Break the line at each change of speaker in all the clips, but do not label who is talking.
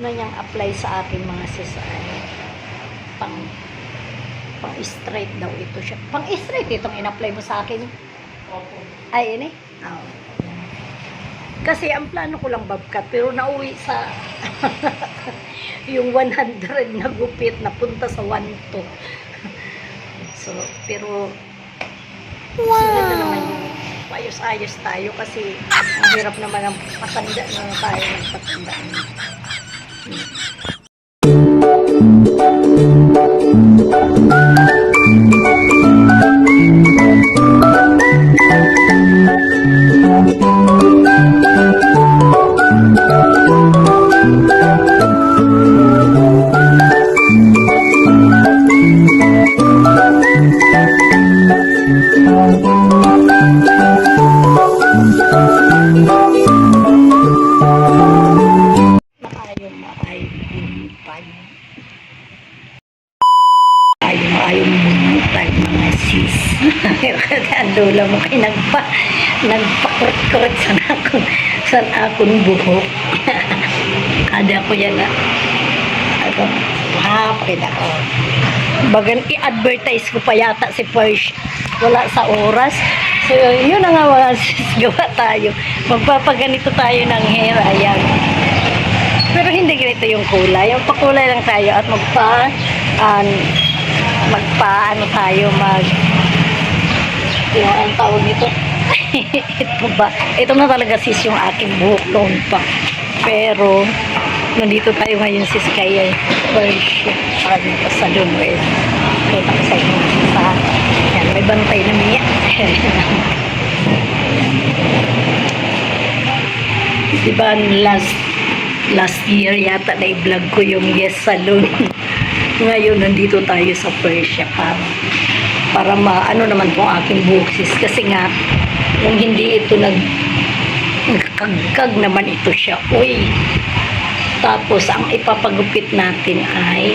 na niyang apply sa akin mga sis ay pang straight daw ito siya. Pang straight itong in-apply mo sa akin.
Opo.
Ay, ini? Oo. Kasi ang plano ko lang bobcat, pero nauwi sa yung 100 na gupit na punta sa 1-2. So, pero sulit na naman yung ayos-ayos tayo kasi ang hirap naman ang patanda na tayo ng patanda. Maayong bumutay mga sis. Ang lola mo kayo nagpakurot-kurot sa akong buhok. Kada ko yan na pakita ko. Bagan i-advertise ko pa yata si Porsche. Wala sa oras. So yun na nga mga sis, gawa tayo. Magpapaganito tayo ng hair. Ayan. Pero hindi ganito yung kulay. Yung pakulay lang tayo at magpaano tayo yung ang tawag nito. Ito ba? Ito na talaga sis yung aking buhok noon pa. Pero nandito tayo ngayon sis kaya Porsche sa Lunwes. Kita ko sa inyo sa yan, may bantay na niya. Diba last year yata na i-vlog ko yung Yes Salon. Ngayon nandito tayo sa Persia para maano naman po aking buhok sis kasi nga kung hindi ito nagkagkag naman ito siya. Uy, tapos ang ipapagupit natin ay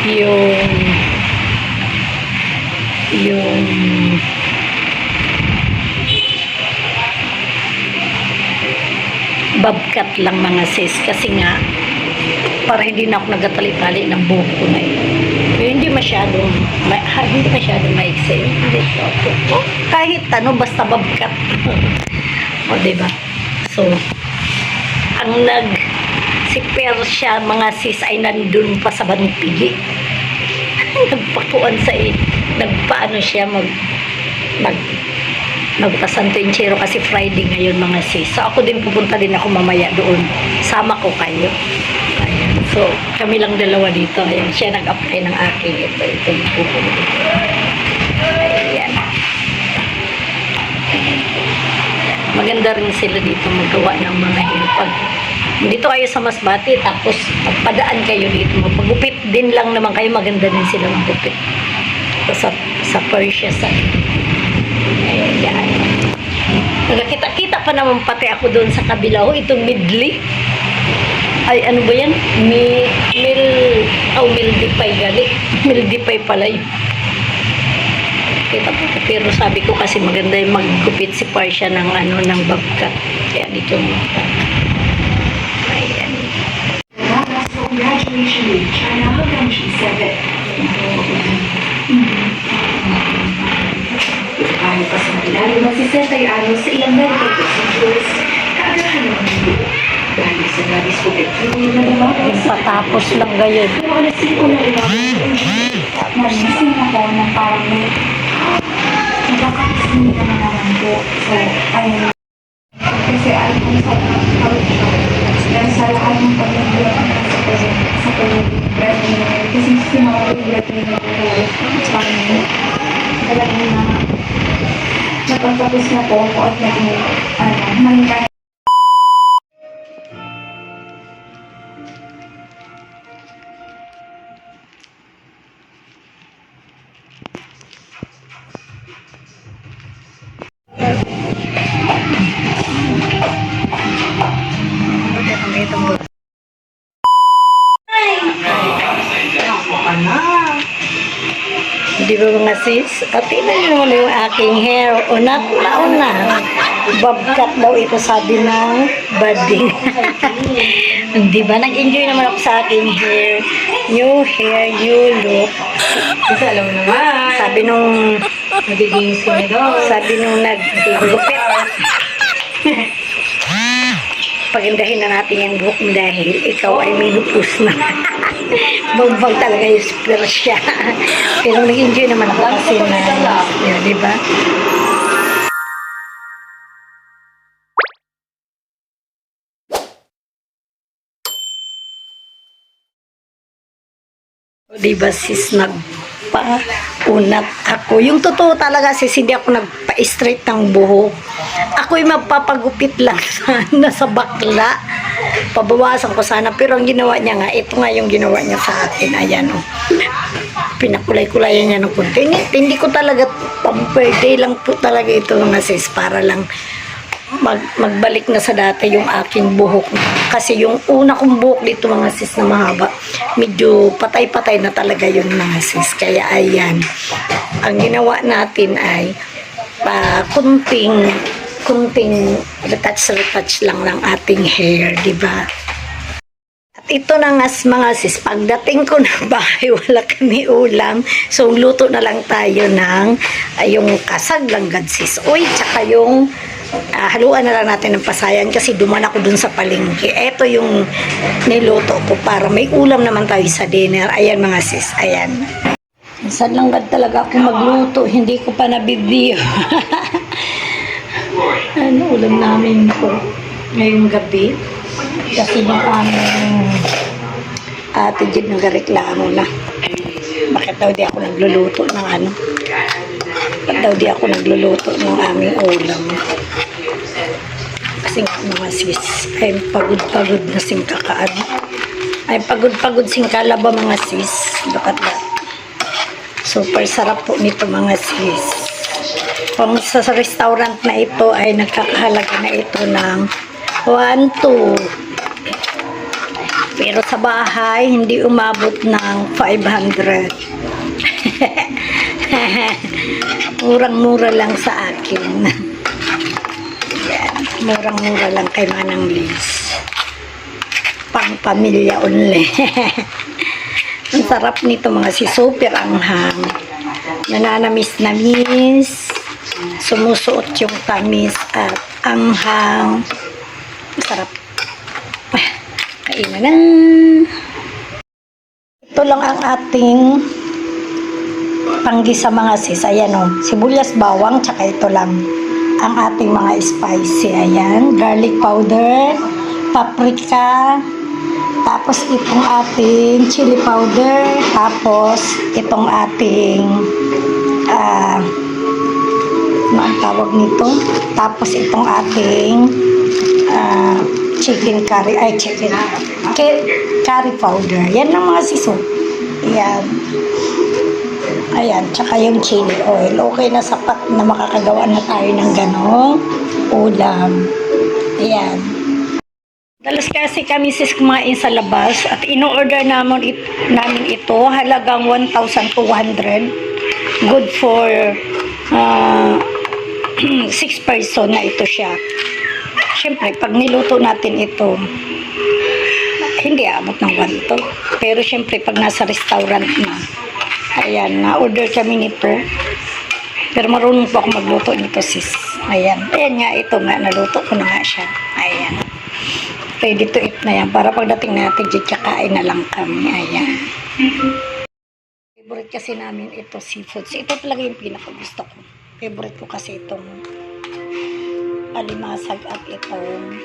yung bobcat lang mga sis kasi nga para hindi na ako nagatali-tali ng buhok ko na yun. Pero hindi masyadong maiksi. Kahit ano, basta bobcat. O, diba? So, si Persia, mga sis, ay nandun pa sa Bantigi. Nagpakuan nagpaano siya, magpasanto inchero kasi Friday ngayon mga sis. So, ako din pupunta din ako mamaya doon. Sama ko kayo. Ayan. So, kami lang dalawa dito. Ayan, siya nag-apply ng aking ito yung pupunta. Ayan. Maganda rin sila dito magawa ng mga pag dito kayo sa Masbate tapos magpadaan kayo dito magpagupit din lang naman kayo, maganda din sila magupit sa Persia sa ayan. Nagkita-kita pa naman pati ako doon sa kabila itong Midley ay ano ba yan? Mildipay gali. Mildipay pala yun. Kita po. Pero sabi ko kasi maganda yung maggupit si Persia ng ng bobcat. Kaya dito mo. Ayan.
Congratulations, China Convention 7. Ayaw pa sa ilalim magsisentay araw sa ilang medical procedures. Kaagahan ng mundo. Dahil sa nabis ko na dumating sa
patapos lang gayon.
pero alas 5 na nagising ako ng parang nagkakasing na naman po. So, ayun. Kasi alam ko sa dahil sa lahat ng pag-ibig sa pag-ibig kasi sinawag-ibig na parang talagang napagpapos na po ako at naging
Di ba mga sis? Tingnan nyo naman yung aking hair. Una. Bobcat daw ito sabi ng bading. Di ba? Nag-enjoy naman ako sa aking hair. New hair, new look.
Kasi alam mo naman,
Sabi nung
magiging senador.
Sabi nung naggupit. Pagindahin na natin yung buhok mo dahil ikaw ay minupus na. Bagbag talaga yung spur siya. Pero nag-enjoy naman ako kasi na, yun, di ba? Di ba sis, nagpa-unat ako. Yung totoo talaga sis, hindi ako nagpa-straight ng buhok. Ako'y magpapagupit lang sana sa bakla. Pabawasan ko sana. Pero ang ginawa niya nga, ito nga yung ginawa niya sa akin. Ayan o. Pinakulay-kulayan niya ng konti. Hindi ko talaga, pang-birthday lang po talaga ito mga sis. Para lang magbalik na sa dati yung aking buhok. Kasi yung una kong buhok dito mga sis na mahaba, medyo patay-patay na talaga yun mga sis. Kaya ayan, ang ginawa natin ay kunting retouch lang ng ating hair, di ba? At ito na nga mga sis, pagdating ko ng bahay, wala kami ulam. So, luto na lang tayo ng yung kasag langgam sis. Uy, tsaka yung haluan na lang natin ng pasayan kasi duman ako dun sa palengke. Ito yung niluto ko para may ulam naman tayo sa dinner. Ayan mga sis, ayan. Minsan lang talaga ako magluto, hindi ko pa nabibigyo. Ano ulam namin ko ngayong gabi? Kasi yung aming ate Jid nagreklamo na. Bakit daw di ako nagluluto ng ano? Bakit daw di ako nagluluto ng aming ulam? Kasi nga mga sis, ay pagod-pagod na sing kakaan. Ay pagod-pagod sing kalaba mga sis. Bakit ba? Super sarap po nito mga sis. Kung sa restaurant na ito ay nagkakahalaga na ito ng 1-2. Pero sa bahay, hindi umabot ng 500. Murang-mura lang sa akin. Yan. Murang-mura lang kay Manang Liz. Pang pamilya only. Ang sarap nito mga si super anghang. Nananamis-namis. Sumusuot yung tamis at anghang. Sarap. Kainan na. Ito lang ang ating panggisa mga sis. Ayan o. Sibuyas, bawang, tsaka ito lang ang ating mga spicy. Ayan. Garlic powder, paprika, tapos itong ating chili powder, tapos itong ating ano ang tawag nito? Tapos itong ating chicken curry, curry powder. Yan lang mga siso. Ayan. Ayan, tsaka yung chili oil. Okay na, sapat na makakagawa na tayo ng ganong ulam. Ayan. Dalas kasi kami sis kumain sa labas at ino-order namin ito halagang 1,200. Good for 6 person na ito siya. Siyempre, pag niluto natin ito, hindi abot ng 1 Pero siyempre, pag nasa restaurant na, ayan, na-order kami nito. Pero marunong po ako magluto nito, sis. Ayan. Ayan nga, ito nga, naluto ko na nga siya. Ayan. Ready to eat na yan. Para pagdating natin, kakain na lang kami. Ayan. Favorite kasi namin ito, seafoods. Ito talaga yung pinakagusto ko. Favorite ko kasi itong alimasag at itong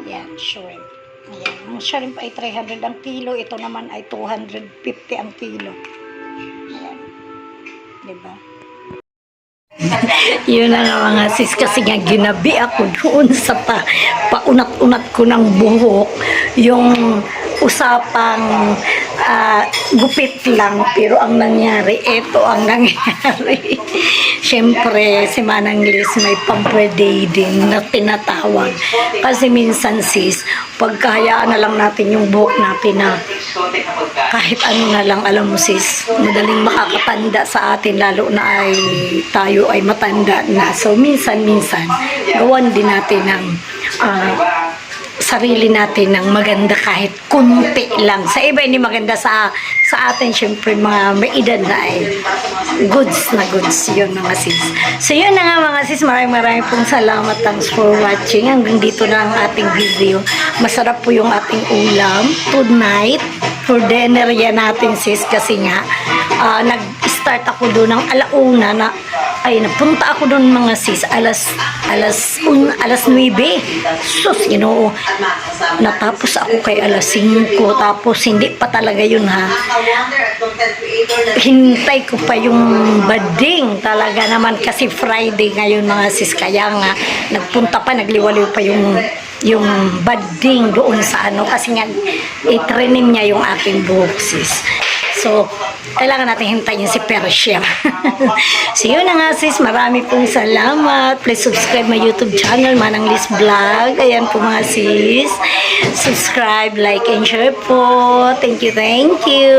yan, shrimp. Ayan. Ang shrimp ay 300 ang kilo. Ito naman ay 250 ang kilo. Ayan. Diba? Yun na nga mga sis, kasi nga ginabi ako doon sa paunat-unat ko ng buhok. Yung usapang gupit lang, pero ang nangyari, ito ang nangyari. Siyempre, si Manang Liz may pang-birthday din na tinatawag. Kasi minsan sis, pagkahayaan na lang natin yung buhok natin na kahit ano na lang, alam mo sis, madaling makakatanda sa atin, lalo na ay tayo ay matanda na. So minsan-minsan, gawan din natin ng sarili natin ng maganda kahit kunti lang. Sa iba hindi maganda, sa atin syempre mga may edad na ay goods na goods yun mga sis. So yun na nga mga sis, maraming pong salamat. Thanks for watching. Hanggang dito na ang ating video. Masarap po yung ating ulam tonight for dinner yan natin sis, kasi nga nag-start ako doon ng alauna na ay napunta ako doon mga sis alas 9. Sus, Ginoo. Natapos ako kay alas 5, tapos hindi pa talaga yun ha. Hintay ko pa yung bading talaga naman, kasi Friday ngayon mga sis, kaya nga nagpunta pa, nagliwaliw pa yung bading doon sa ano, kasi nga i-training niya yung aking buhok sis. So, kailangan natin hintayin si Persia. So, yun na nga sis. Marami pong salamat. Please subscribe my YouTube channel, Manang Liz Vlog. Ayan po mga sis. Subscribe, like, and share po. Thank you, thank you.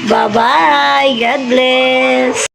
Bye-bye. God bless.